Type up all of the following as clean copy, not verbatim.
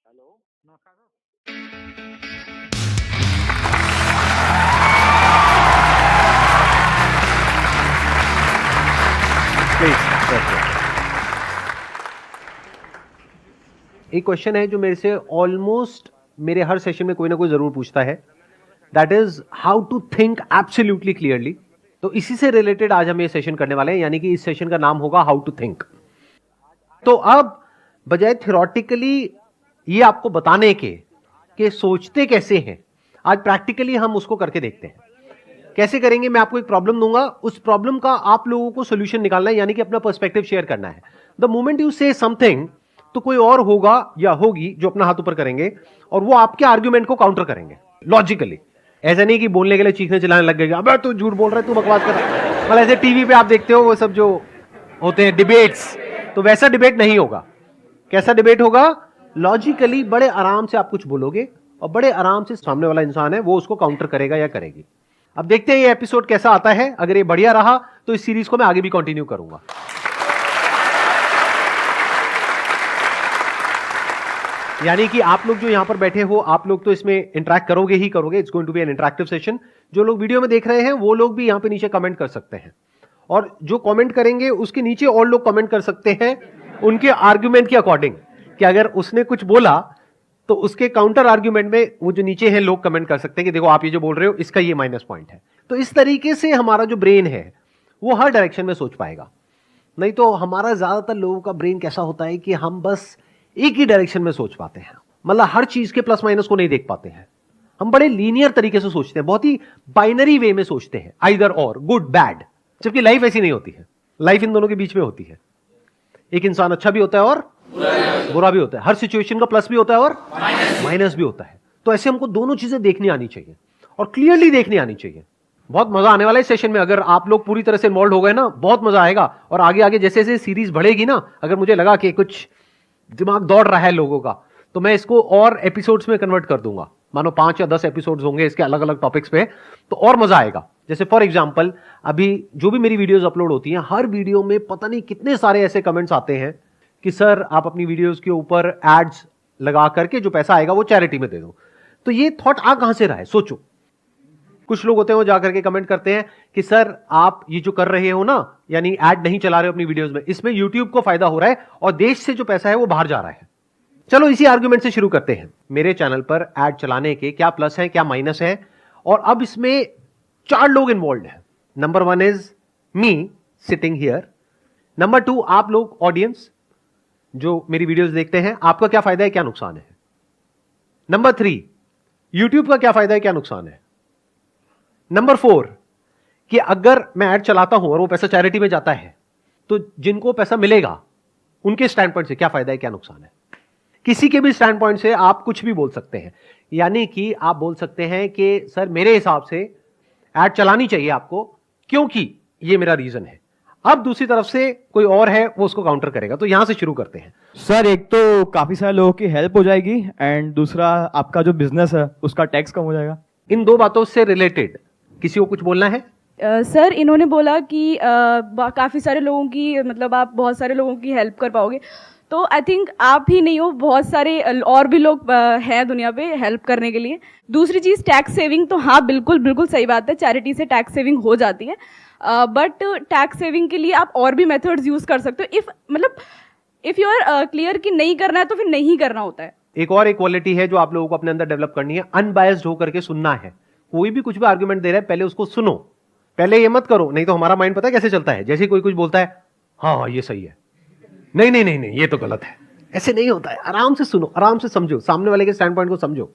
एक क्वेश्चन है जो मेरे से ऑलमोस्ट मेरे हर सेशन में कोई ना कोई जरूर पूछता है, that is how to think absolutely clearly. तो इसी से रिलेटेड आज हम ये सेशन करने वाले हैं, यानी कि इस सेशन का नाम होगा हाउ टू थिंक। तो अब बजाय थियोरेटिकली ये आपको बताने के कि सोचते कैसे हैं, आज प्रैक्टिकली हम उसको करके देखते हैं। कैसे करेंगे? मैं आपको एक प्रॉब्लम दूंगा, उस प्रॉब्लम का आप लोगों को सोल्यूशन निकालना है, यानी कि अपना पर्सपेक्टिव शेयर करना है। द मोमेंट यू से समथिंग, तो कोई और होगा या होगी जो अपना हाथ ऊपर करेंगे और वो आपके आर्ग्यूमेंट को काउंटर करेंगे लॉजिकली। ऐसा नहीं कि बोलने के लिए चीखने चिल्लाने लग गए, अबे तू झूठ बोल रहा है, तू बकवास कर रहा है। मतलब ऐसे टीवी पे आप देखते हो वो सब जो होते हैं डिबेट्स, तो वैसा डिबेट नहीं होगा। कैसा डिबेट होगा? लॉजिकली बड़े आराम से आप कुछ बोलोगे और बड़े आराम से सामने वाला इंसान है वो उसको काउंटर करेगा या करेगी। अब देखते हैं ये एपिसोड कैसा आता है। अगर ये बढ़िया रहा तो इस सीरीज को मैं आगे भी कंटिन्यू करूंगा। यानी कि आप लोग जो यहां पर बैठे हो, आप लोग तो इसमें इंटरेक्ट करोगे ही करोगे। It's going to be an interactive session. जो लोग वीडियो में देख रहे हैं वो लोग भी यहां पे नीचे कमेंट कर सकते हैं, और जो कमेंट करेंगे उसके नीचे और लोग कमेंट कर सकते हैं उनके आर्ग्यूमेंट के अकॉर्डिंग, कि अगर उसने कुछ बोला तो उसके काउंटर आर्ग्यूमेंट में वो जो नीचे हैं लोग कमेंट कर सकते हैं कि देखो आप ये जो बोल रहे हो इसका ये माइनस पॉइंट है। तो इस तरीके से हमारा जो ब्रेन है वो हर डायरेक्शन में सोच पाएगा। नहीं तो हमारा ज्यादातर लोगों का ब्रेन कैसा होता है कि हम बस एक ही डायरेक्शन में सोच पाते हैं, मतलब हर चीज के प्लस माइनस को नहीं देख पाते हैं। हम बड़े लीनियर तरीके से सोचते हैं, बहुत ही बाइनरी वे में सोचते हैं, आइदर और, गुड बैड। जबकि लाइफ ऐसी नहीं होती है, लाइफ इन दोनों के बीच में होती है। एक इंसान अच्छा भी होता है और बुरा भी होता है, हर सिचुएशन का प्लस भी होता है और माइनस भी होता है। तो ऐसे हमको दोनों चीजें देखनी आनी चाहिए और क्लियरली देखनी आनी चाहिए। बहुत मजा आने वाला है इस सेशन में। अगर आप लोग पूरी तरह से इन्वॉल्व हो गए ना, बहुत मजा आएगा। और आगे आगे जैसे जैसे सीरीज बढ़ेगी ना, अगर मुझे लगा कि कुछ दिमाग दौड़ रहा है लोगों का, तो मैं इसको और एपिसोड्स में कन्वर्ट कर दूंगा। मानो 5 या 10 एपिसोड्स होंगे इसके अलग अलग टॉपिक्स पे, तो और मजा आएगा। जैसे फॉर एग्जांपल अभी जो भी मेरी वीडियोस अपलोड होती हैं, हर वीडियो में पता नहीं कितने सारे ऐसे कमेंट्स आते हैं कि सर आप अपनी वीडियोस के ऊपर एड्स लगा करके जो पैसा आएगा वो चैरिटी में दे दो। तो ये थॉट आ कहां से रहा है? सोचो। कुछ लोग होते हैं वो जाकर के कमेंट करते हैं कि सर आप ये जो कर रहे हो ना, यानी ऐड नहीं चला रहे हो अपनी वीडियोस में, इसमें यूट्यूब को फायदा हो रहा है और देश से जो पैसा है वो बाहर जा रहा है। चलो इसी आर्गुमेंट से शुरू करते हैं। मेरे चैनल पर ऐड चलाने के क्या प्लस है क्या माइनस है, और अब इसमें 4 लोग इन्वॉल्व हैं। Number 1 is me sitting here. Number 2 आप लोग ऑडियंस जो मेरी वीडियोस देखते हैं, आपका क्या फायदा है क्या नुकसान है। नंबर 3 यूट्यूब का क्या फायदा है क्या नुकसान है। नंबर 4 कि अगर मैं ऐड चलाता हूं और वो पैसा चैरिटी में जाता है तो जिनको पैसा मिलेगा उनके स्टैंड पॉइंट से क्या फायदा है क्या नुकसान है। किसी के भी स्टैंड पॉइंट से आप कुछ भी बोल सकते हैं। यानी कि आप बोल सकते हैं कि सर मेरे हिसाब से ऐड चलानी चाहिए आपको क्योंकि ये मेरा रीजन है। अब दूसरी तरफ से कोई और है वो उसको काउंटर करेगा। तो यहां से शुरू करते हैं। सर एक तो काफी सारे लोगों की हेल्प हो जाएगी, एंड दूसरा आपका जो बिजनेस है उसका टैक्स कम हो जाएगा। इन 2 बातों से रिलेटेड किसी को कुछ बोलना है? सर इन्होंने बोला कि काफ़ी सारे लोगों की, मतलब आप बहुत सारे लोगों की हेल्प कर पाओगे। तो आई थिंक आप ही नहीं हो, बहुत सारे और भी लोग हैं दुनिया पे हेल्प करने के लिए। दूसरी चीज़ टैक्स सेविंग, तो हाँ बिल्कुल बिल्कुल सही बात है, चैरिटी से टैक्स सेविंग हो जाती है। बट टैक्स सेविंग के लिए आप और भी मेथड्स यूज़ कर सकते हो। इफ़ यू आर क्लियर कि नहीं करना है तो फिर नहीं करना होता है। एक और एक क्वालिटी है जो आप लोगों को अपने अंदर डेवलप करनी है, अनबायस्ड होकर के सुनना है। कोई भी कुछ भी आर्गुमेंट दे रहा है पहले उसको सुनो, पहले ये मत करो। नहीं तो हमारा माइंड पता है कैसे चलता है, जैसे कोई कुछ बोलता है हाँ ये सही है, नहीं नहीं नहीं नहीं ये तो गलत है। ऐसे नहीं होता है। आराम से सुनो, आराम से समझो, सामने वाले के स्टैंड पॉइंट को समझो।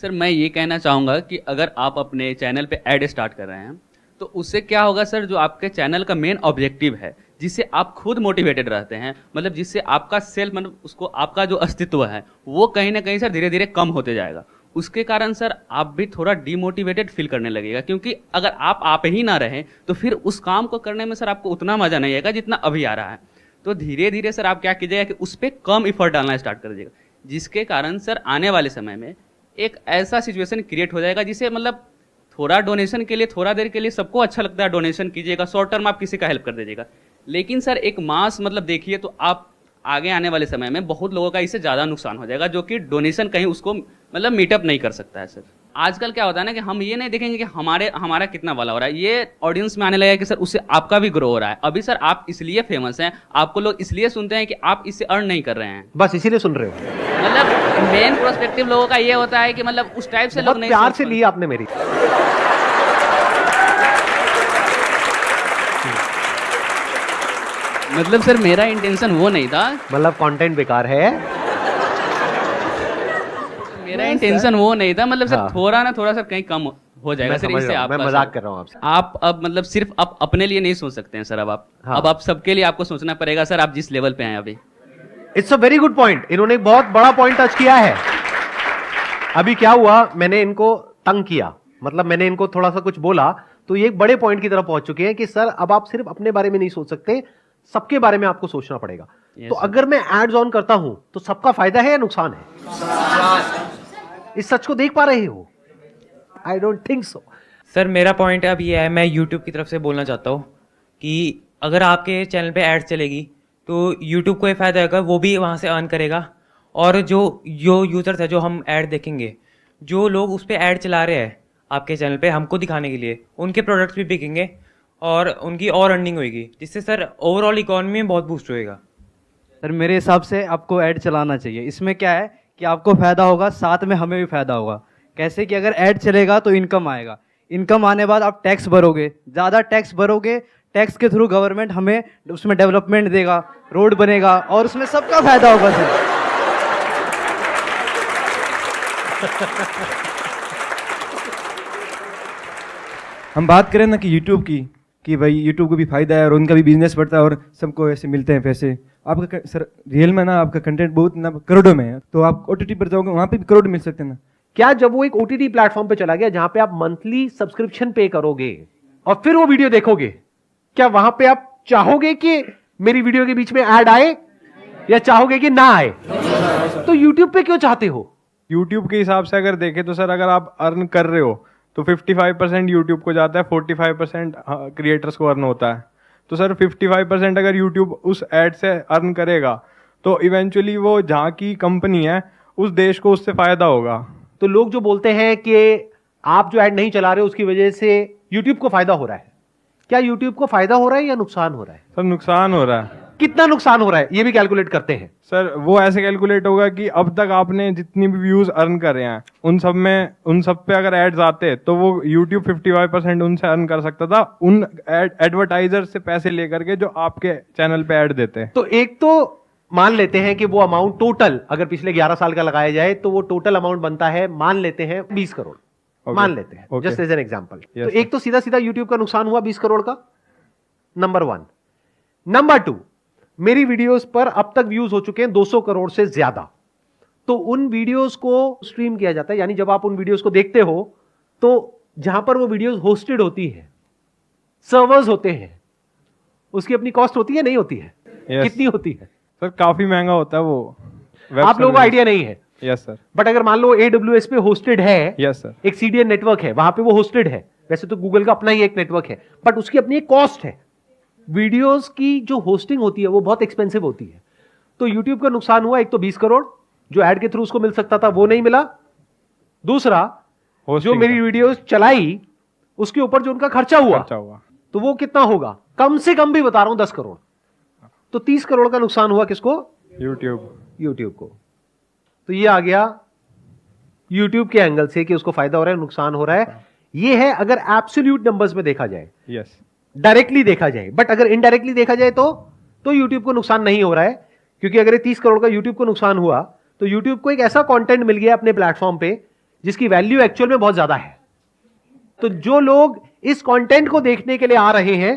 सर मैं ये कहना चाहूँगा कि अगर आप अपने चैनल पे ऐड स्टार्ट कर रहे हैं तो उससे क्या होगा सर, जो आपके चैनल का मेन ऑब्जेक्टिव है, जिससे आप खुद मोटिवेटेड रहते हैं, मतलब जिससे आपका सेल्फ, मतलब उसको आपका जो अस्तित्व है वो कहीं ना कहीं सर धीरे धीरे कम होते जाएगा। उसके कारण सर आप भी थोड़ा डिमोटिवेटेड फील करने लगेगा, क्योंकि अगर आप ही ना रहें तो फिर उस काम को करने में सर आपको उतना मजा नहीं आएगा जितना अभी आ रहा है। तो धीरे धीरे सर आप क्या कीजिएगा कि उस पर कम इफर्ट डालना स्टार्ट कर दीजिएगा, जिसके कारण सर आने वाले समय में एक ऐसा सिचुएशन क्रिएट हो जाएगा जिसे, मतलब थोड़ा डोनेशन के लिए, थोड़ा देर के लिए सबको अच्छा लगता है, डोनेशन कीजिएगा, शॉर्ट टर्म आप किसी का हेल्प कर दीजिएगा। लेकिन सर एक मास मतलब देखिए तो आप आगे आने वाले समय में बहुत लोगों का इससे ज़्यादा नुकसान हो जाएगा, जो कि डोनेशन कहीं उसको मतलब मीटअप नहीं कर सकता है सर। आजकल क्या होता है ना कि हम ये नहीं देखेंगे कि हमारा कितना वाला हो रहा है, ये ऑडियंस में आने लगेगा कि सर उससे आपका भी ग्रो हो रहा है। अभी सर आप इसलिए फेमस हैं, आपको लोग इसलिए सुनते हैं कि आप इससे अर्न नहीं कर रहे हैं, बस इसीलिए सुन रहे हो। मतलब मेन प्रोस्पेक्टिव लोगों का ये होता है कि मतलब उस टाइप से लोग बहुत नहीं प्यार सोच से पाते। ली आपने मेरी। मतलब सर मेरा इंटेंशन वो नहीं था, मतलब कंटेंट बेकार है। मेरा इंटेंशन वो नहीं था, मतलब सर हाँ। थोड़ा सा कहीं कम हो जाएगा मैं सर, समझ इससे रहा हूं, मैं आपका मजाक सर। कर रहा हूं आपसे। आप अब मतलब सिर्फ आप अपने लिए नहीं सोच सकते हैं सर, अब आप हाँ। अब आप सबके लिए आपको सोचना पड़ेगा सर, आप जिस लेवल पे हैं अभी। It's a very good point. इन्होंने एक बहुत बड़ा पॉइंट टच किया है। अभी क्या हुआ, मैंने इनको तंग किया, मतलब मैंने इनको थोड़ा सा कुछ बोला, तो ये एक बड़े पॉइंट की तरफ पहुंच चुके हैं कि सर अब आप सिर्फ अपने बारे में नहीं सोच सकते, सबके बारे में आपको सोचना पड़ेगा। Yes, तो sir. अगर मैं एड्स ऑन करता हूं तो सबका फायदा है या नुकसान है? इस सच को देख पा रहे हो? I don't think so. Sir मेरा पॉइंट अब ये है, मैं यूट्यूब की तरफ से बोलना चाहता हूँ कि अगर आपके चैनल पे एड्स चलेगी तो यूट्यूब को ये फ़ायदा होगा, वो भी वहाँ से अर्न करेगा। और जो यूज़र्स है, जो हम ऐड देखेंगे, जो लोग उस पर ऐड चला रहे हैं आपके चैनल पे हमको दिखाने के लिए, उनके प्रोडक्ट्स भी बिकेंगे और उनकी और अर्निंग होगी, जिससे सर ओवरऑल इकॉनमी में बहुत बूस्ट होएगा। सर मेरे हिसाब से आपको ऐड चलाना चाहिए। इसमें क्या है कि आपको फ़ायदा होगा, साथ में हमें भी फ़ायदा होगा। कैसे कि अगर ऐड चलेगा तो इनकम आएगा, इनकम आने बाद आप टैक्स भरोगे, ज़्यादा टैक्स भरोगे, टैक्स के थ्रू गवर्नमेंट हमें उसमें डेवलपमेंट देगा, रोड बनेगा और उसमें सबका फ़ायदा होगा सर। हम बात करें ना कि यूट्यूब की, कि भाई यूट्यूब को भी फायदा है और उनका भी बिजनेस बढ़ता है और सबको ऐसे मिलते हैं पैसे। आपका सर रियल में ना आपका कंटेंट बहुत ना करोड़ों में है, तो आप ओटीटी पर जाओगे वहाँ पे भी करोड़ मिल सकते हैं ना। क्या जब वो एक ओटीटी प्लेटफॉर्म पे चला गया जहां पे आप मंथली सब्सक्रिप्शन पे करोगे और फिर वो वीडियो देखोगे, क्या वहां पे आप चाहोगे कि मेरी वीडियो के बीच में ऐड आए या चाहोगे कि ना आए? तो यूट्यूब पे क्यों चाहते हो? यूट्यूब के हिसाब से अगर देखें तो सर, अगर आप अर्न कर रहे हो तो 55% यूट्यूब को जाता है, 45% क्रिएटर्स को अर्न होता है। तो सर 55% अगर यूट्यूब उस एड से अर्न करेगा तो इवेंचुअली वो जहाँ की कंपनी है उस देश को उससे फायदा होगा। तो लोग जो बोलते हैं कि आप जो ऐड नहीं चला रहे उसकी वजह से यूट्यूब को फायदा हो रहा है, क्या यूट्यूब को फायदा हो रहा है या नुकसान हो रहा है? सर नुकसान हो रहा है। कितना नुकसान हो रहा है ये भी कैलकुलेट करते हैं। सर वो ऐसे कैलकुलेट होगा कि अब तक आपने जितनी भी व्यूज अर्न करे हैं उन सब पे अगर एड्स आते तो वो YouTube 55% उनसे अर्न कर सकता था, उन एडवर्टाइजर से पैसे लेकर के जो आपके चैनल पे ऐड देते हैं। तो एक तो मान लेते हैं कि वो अमाउंट टोटल अगर पिछले 11 साल का लगाया जाए तो वो टोटल अमाउंट बनता है, मान लेते हैं 20 करोड़। Okay. मान लेते हैं Okay. Just as an example. Yes, तो एक तो सीधा सीधा यूट्यूब का नुकसान हुआ 20 करोड़ का, नंबर 1। नंबर 2, मेरी वीडियोस पर अब तक व्यूज हो चुके हैं 200 करोड़ से ज्यादा। तो उन वीडियोस को स्ट्रीम किया जाता है, यानी जब आप उन वीडियोस को देखते हो तो जहां पर वो वीडियोस होस्टेड होती है, सर्वर्स होते हैं, उसकी अपनी कॉस्ट होती है, नहीं होती है? Yes. कितनी होती है? सर काफी महंगा होता है वो। आप लोगों को आइडिया नहीं है। Yes sir. बट अगर मान लो AWS पे होस्टेड है, यस सर। एक CDN नेटवर्क है, वहां पे वो होस्टेड है। वैसे तो गूगल का अपना ही एक नेटवर्क है, बट उसकी अपनी एक कॉस्ट है। वीडियोस की जो होस्टिंग होती है वो बहुत एक्सपेंसिव होती है। तो यूट्यूब का नुकसान हुआ, एक तो 20 करोड़ जो ऐड के थ्रू उसको मिल सकता था वो नहीं मिला। दूसरा, जो Hosting मेरी का। वीडियोस चलाई उसके ऊपर जो उनका खर्चा हुआ तो वो कितना होगा? कम से कम भी बता रहा हूं 10 करोड़। तो 30 करोड़ का नुकसान हुआ किसको? यूट्यूब को। तो ये आ गया यूट्यूब के एंगल से कि उसको फायदा हो रहा है, नुकसान हो रहा है। ये है अगर एब्सोल्यूट नंबर्स में देखा जाए, यस। डायरेक्टली देखा जाए। बट अगर इनडायरेक्टली देखा जाए तो यूट्यूब को नुकसान नहीं हो रहा है, क्योंकि अगर ये 30 करोड़ का यूट्यूब को नुकसान हुआ तो यूट्यूब को एक ऐसा कंटेंट मिल गया अपने प्लेटफॉर्म पे जिसकी वैल्यू एक्चुअल में बहुत ज्यादा है। तो जो लोग इस कंटेंट को देखने के लिए आ रहे हैं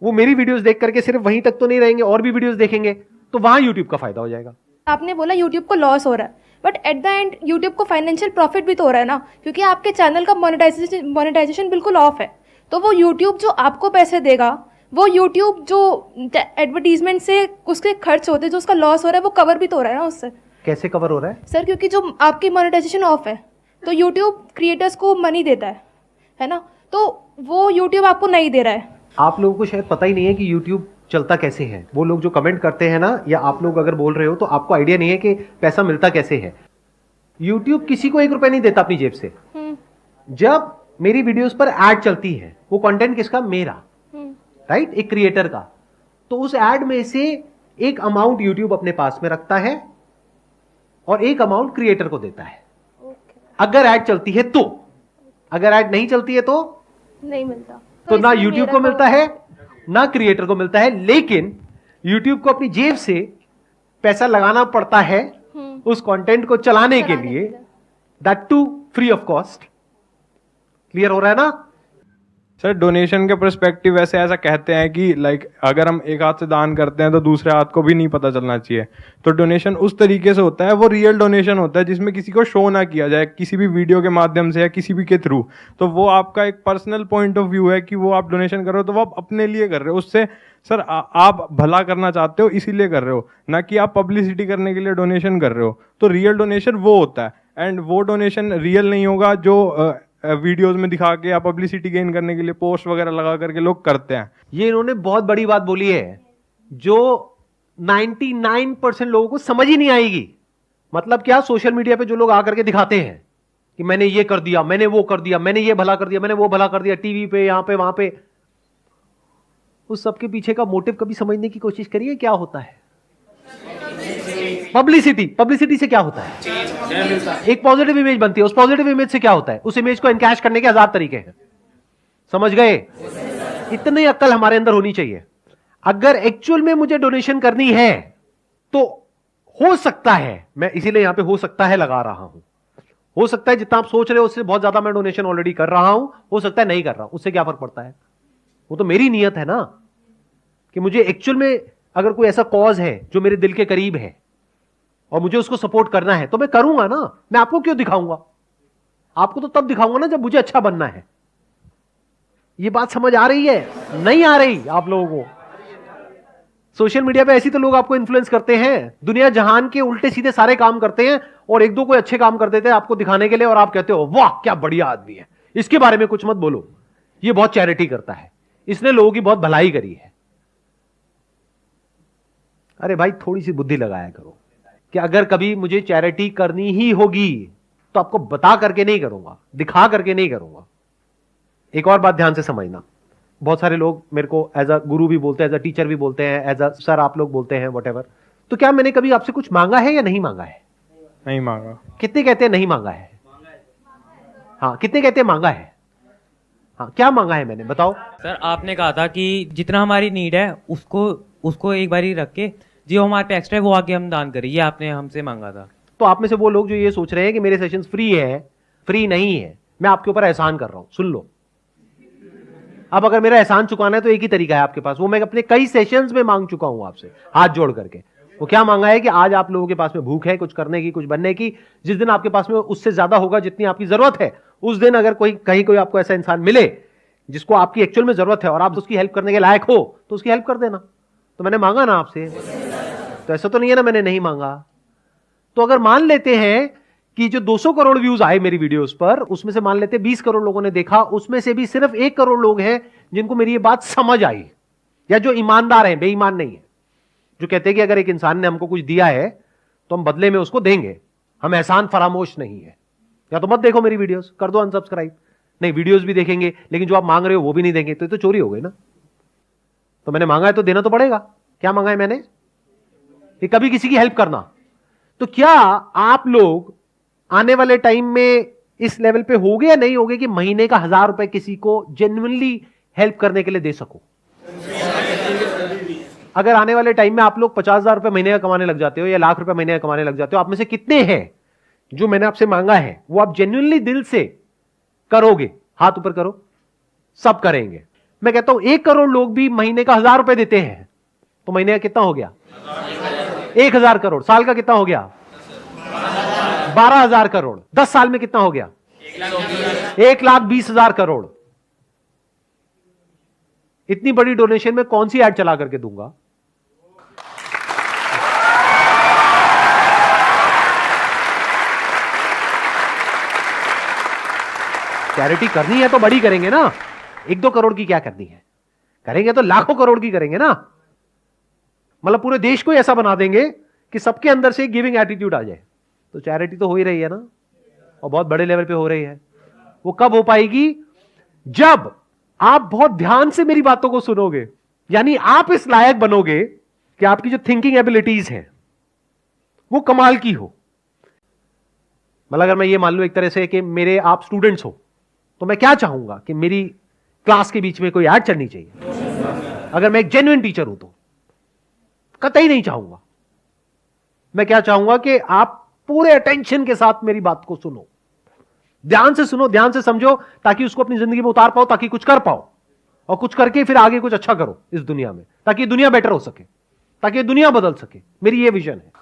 वो मेरी वीडियोस देख करके सिर्फ वहीं तक तो नहीं रहेंगे, और भी वीडियोस देखेंगे, तो वहां यूट्यूब का फायदा हो जाएगा। आपने बोला यूट्यूब को लॉस हो रहा है, but at the end YouTube को फाइनेंशियल प्रॉफिट भी तो हो रहा है ना, क्योंकि आपके चैनल का मोनेटाइजेशन बिल्कुल ऑफ है। तो वो यूट्यूब जो आपको पैसे देगा, वो यूट्यूब जो एडवर्टीजमेंट से उसके खर्च होते हैं, जो उसका लॉस हो रहा है, वो कवर भी तो हो रहा है ना उससे। कैसे कवर हो रहा है सर? क्योंकि जो आपकी मोनेटाइजेशन ऑफ है तो यूट्यूब क्रिएटर्स को मनी देता है ना, तो वो यूट्यूब आपको नहीं दे रहा है। आप लोगों को शायद पता ही नहीं है कि यूट्यूब चलता कैसे है। वो लोग जो कमेंट करते हैं ना, या आप लोग अगर बोल रहे हो तो आपको आइडिया नहीं है कि पैसा मिलता कैसे है। यूट्यूब किसी को 1 रुपया नहीं देता अपनी जेब से। जब मेरी वीडियोस पर एड चलती है, वो कंटेंट किसका? मेरा, राइट, एक क्रिएटर का। तो उस एड में से एक अमाउंट यूट्यूब अपने पास में रखता है और एक अमाउंट क्रिएटर को देता है। अगर एड चलती है तो, अगर एड नहीं चलती है तो नहीं मिलता। तो ना इसमें यूट्यूब मेरा को मिलता है ना क्रिएटर को मिलता है। लेकिन यूट्यूब को अपनी जेब से पैसा लगाना पड़ता है उस कंटेंट को चलाने के लिए, that to free of cost. Clear हो रहा है ना? सर डोनेशन के पर्सपेक्टिव वैसे ऐसा कहते हैं कि लाइक अगर हम एक हाथ से दान करते हैं तो दूसरे हाथ को भी नहीं पता चलना चाहिए। तो डोनेशन उस तरीके से होता है, वो रियल डोनेशन होता है जिसमें किसी को शो ना किया जाए किसी भी वीडियो के माध्यम से या किसी भी के थ्रू। तो वो आपका एक पर्सनल पॉइंट ऑफ व्यू है कि वो आप डोनेशन कर रहे हो तो वो आप अपने लिए कर रहे हो। उससे सर आप भला करना चाहते हो इसीलिए कर रहे हो, ना कि आप पब्लिसिटी करने के लिए डोनेशन कर रहे हो। तो रियल डोनेशन वो होता है, एंड वो डोनेशन रियल नहीं होगा जो वीडियोस में दिखा के या पब्लिसिटी गेन करने के लिए पोस्ट वगैरह लगा करके लोग करते हैं। ये इन्होंने बहुत बड़ी बात बोली है जो 99% लोगों को समझ ही नहीं आएगी। मतलब क्या? सोशल मीडिया पे जो लोग आकर के दिखाते हैं कि मैंने ये कर दिया, मैंने वो कर दिया, मैंने ये भला कर दिया, मैंने वो भला कर दिया, टीवी पे, यहां पे, वहां पे, उस सबके पीछे का मोटिव कभी समझने की कोशिश करिए क्या होता है। पब्लिसिटी, पब्लिसिटी से क्या होता है? एक पॉजिटिव इमेज बनती है, उस पॉजिटिव इमेज से क्या होता है? उस इमेज को एनकैश करने के 1000 तरीके हैं। समझ गए? इतनी अक्ल हमारे अंदर होनी चाहिए। अगर एक्चुअल में मुझे डोनेशन करनी है तो हो सकता है, मैं इसीलिए यहां पे हो सकता है लगा रहा हूं, हो सकता है जितना आप सोच रहे हो उससे बहुत ज्यादा मैं डोनेशन ऑलरेडी कर रहा हूं, हो सकता है नहीं कर रहा हूं, उससे क्या फर्क पड़ता है? वो तो मेरी नीयत है ना कि मुझे एक्चुअल में अगर कोई ऐसा कॉज है जो मेरे दिल के करीब है और मुझे उसको सपोर्ट करना है तो मैं करूंगा ना। मैं आपको क्यों दिखाऊंगा? आपको तो तब दिखाऊंगा ना जब मुझे अच्छा बनना है। ये बात समझ आ रही है? नहीं आ रही आप लोगों को? सोशल मीडिया पे ऐसी तो लोग आपको इन्फ्लुएंस करते हैं, दुनिया जहान के उल्टे सीधे सारे काम करते हैं और एक दो कोई अच्छे काम कर देते हैं आपको दिखाने के लिए, और आप कहते हो वाह क्या बढ़िया आदमी है, इसके बारे में कुछ मत बोलो, ये बहुत चैरिटी करता है, इसने लोगों की बहुत भलाई करी है। अरे भाई थोड़ी सी बुद्धि लगाया करो कि अगर कभी मुझे चैरिटी करनी ही होगी तो आपको बता करके नहीं करूंगा, दिखा करके नहीं करूंगा। एक और बात ध्यान से समझना, बहुत सारे लोग मेरे को एज अ गुरु भी बोलते हैं, एज अ टीचर भी बोलते हैं, एज अ सर आप लोग बोलते हैं, व्हाटएवर। तो क्या मैंने कभी आपसे कुछ मांगा है या नहीं मांगा है? नहीं मांगा। कितने कहते हैं नहीं मांगा है? हाँ, कितने कहते हैं मांगा है? हाँ, क्या मांगा है मैंने, बताओ। सर आपने कहा था कि जितना हमारी नीड है उसको एक बारी रख के जो हमारे पे एक्स्ट्रा है वो आगे हम दान करें, ये आपने हमसे मांगा था। तो आप में से वो लोग जो ये सोच रहे हैं कि मेरे सेशंस फ्री है, फ्री नहीं है, मैं आपके ऊपर एहसान कर रहा हूं, सुन लो। अब अगर मेरा एहसान चुकाना है तो एक ही तरीका है आपके पास, वो मैं अपने कई सेशंस में मांग चुका हूं आपसे हाथ जोड़ करके। वो क्या मांगा है कि आज आप लोगों के पास में भूख है कुछ करने की, कुछ बनने की, जिस दिन आपके पास में उससे ज्यादा होगा जितनी आपकी जरूरत है, उस दिन अगर कहीं कोई आपको ऐसा इंसान मिले जिसको आपकी एक्चुअल में जरूरत है और आप उसकी हेल्प करने के लायक हो तो उसकी हेल्प कर देना। तो मैंने मांगा ना आपसे, तो ऐसा तो नहीं है ना मैंने नहीं मांगा। तो अगर मान लेते हैं कि जो 200 करोड़ व्यूज आए मेरी वीडियोस पर, उसमें से मान लेते हैं 20 करोड़ लोगों ने देखा, उसमें से भी सिर्फ 1 करोड़ लोग हैं जिनको मेरी ये बात समझ आई, या जो ईमानदार हैं, बेईमान नहीं है, जो कहते हैं कि अगर एक इंसान ने हमको कुछ दिया है तो हम बदले में उसको देंगे, हम एहसान फरामोश नहीं है। या तो मत देखो मेरी वीडियोस, कर दो अनसब्सक्राइब। नहीं, वीडियोस भी देखेंगे लेकिन जो आप मांग रहे हो वो भी नहीं देंगे, तो ये तो चोरी हो गई ना। तो मैंने मांगा है तो देना तो पड़ेगा। क्या मांगा है मैंने? कि कभी किसी की हेल्प करना। तो क्या आप लोग आने वाले टाइम में इस लेवल पे होगे या नहीं होगे कि महीने का 1000 रुपए किसी को जेन्युइनली हेल्प करने के लिए दे सको? अगर आने वाले टाइम में आप लोग 50,000 रुपए महीने का कमाने लग जाते हो या लाख रुपए महीने का कमाने लग जाते हो, आप में से कितने हैं जो मैंने आपसे मांगा है वो आप जेन्युइनली दिल से करोगे? हाथ ऊपर करो। सब करेंगे। मैं कहता हूं 1 करोड़ लोग भी महीने का 1000 रुपए देते हैं तो महीने का कितना हो गया? 1000 करोड़। साल का कितना हो गया? 12,000 करोड़। 10 साल में कितना हो गया? 1,20,000 करोड़। इतनी बड़ी डोनेशन में कौन सी ऐड चला करके दूंगा? चैरिटी करनी है तो बड़ी करेंगे ना। 1-2 करोड़ की क्या करनी है? करेंगे तो लाखों करोड़ की करेंगे ना। मतलब पूरे देश को ऐसा बना देंगे कि सबके अंदर से गिविंग एटीट्यूड आ जाए, तो चैरिटी तो हो ही रही है ना, और बहुत बड़े लेवल पे हो रही है। वो कब हो पाएगी? जब आप बहुत ध्यान से मेरी बातों को सुनोगे, यानी आप इस लायक बनोगे कि आपकी जो थिंकिंग एबिलिटीज है वो कमाल की हो। मतलब अगर मैं ये मान लूं एक तरह से कि मेरे आप स्टूडेंट्स हो, तो मैं क्या चाहूंगा कि मेरी क्लास के बीच में कोई ऐड चलनी चाहिए। अगर मैं एक जेन्युइन टीचर हूं तो कतई नहीं चाहूंगा। मैं क्या चाहूंगा कि आप पूरे अटेंशन के साथ मेरी बात को सुनो, ध्यान से सुनो, ध्यान से समझो, ताकि उसको अपनी जिंदगी में उतार पाओ, ताकि कुछ कर पाओ, और कुछ करके फिर आगे कुछ अच्छा करो इस दुनिया में, ताकि दुनिया बेटर हो सके, ताकि दुनिया बदल सके। मेरी ये विजन है।